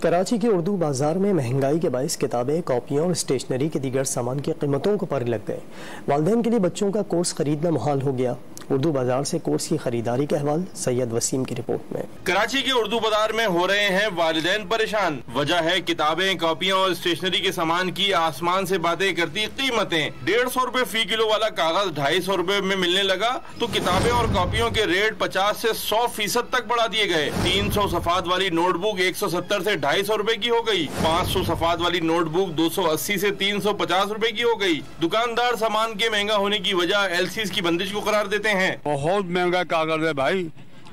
कराची के उर्दू बाजार में महंगाई के बायस किताबें, कॉपियाँ और स्टेशनरी के दीगर सामान की कीमतों को पर लग गए। वालिदैन के लिए बच्चों का कोर्स खरीदना मुहाल हो गया। उर्दू बाजार से कोर्स की खरीदारी के अहवाल सैयद वसीम की रिपोर्ट में। कराची के उर्दू बाजार में हो रहे हैं वालिदैन परेशान। वजह है किताबें, कॉपियाँ और स्टेशनरी के सामान की आसमान से बातें करती कीमतें। 150 रुपए फी किलो वाला कागज 250 रुपए में मिलने लगा तो किताबें और कॉपियों के रेट 50 से 100% तक बढ़ा दिए गए। 300 सफात वाली नोटबुक 170 से 250 रुपए की हो गई। 500 सफात वाली नोटबुक 280 से 350 रुपए की हो गई। दुकानदार सामान के महंगा होने की वजह LCs की बंदिश को करार देते हैं। बहुत महंगा कागज है भाई,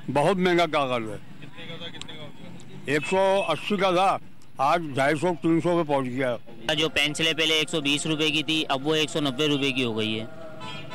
बहुत महंगा कागज है। 180 का था, आज 250-300 पे पहुंच गया। जो पेंसिलें पहले 120 रुपए की थी, अब वो 190 रुपए की हो गई है।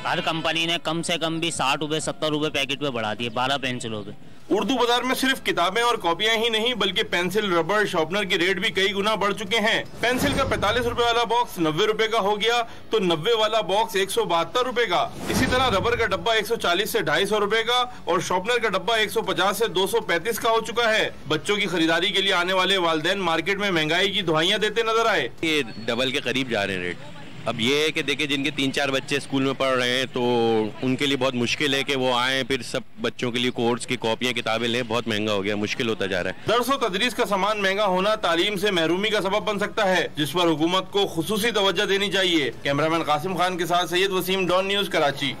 हर कंपनी ने कम से कम भी 60 रुपए 70 रुपए पैकेट पे बढ़ा दिए 12 पेंसिलों पे। उर्दू बाजार में सिर्फ किताबें और कॉपियां ही नहीं बल्कि पेंसिल, रबर, शार्पनर के रेट भी कई गुना बढ़ चुके हैं। पेंसिल का 45 रुपए वाला बॉक्स 90 रुपए का हो गया तो 90 वाला बॉक्स 172 रुपए का। इसी तरह रबर का डब्बा 140 से 250 रुपए का और शार्पनर का डब्बा 150 से 235 का हो चुका है। बच्चों की खरीदारी के लिए आने वाले वालिदैन मार्केट में महंगाई की दुहाइयां देते नजर आए। ये डबल के करीब जा रहे हैं रेट। अब ये है कि देखिए जिनके 3-4 बच्चे स्कूल में पढ़ रहे हैं तो उनके लिए बहुत मुश्किल है कि वो आए फिर सब बच्चों के लिए कोर्स की कॉपियां किताबें लें। बहुत महंगा हो गया, मुश्किल होता जा रहा है। दरस व तदरीस का सामान महंगा होना तालीम से महरूमी का सबब बन सकता है, जिस पर हुकूमत को खुसूसी तवज्जो देनी चाहिए। कैमरामैन कासिम खान के साथ सैयद वसीम, डॉन न्यूज, कराची।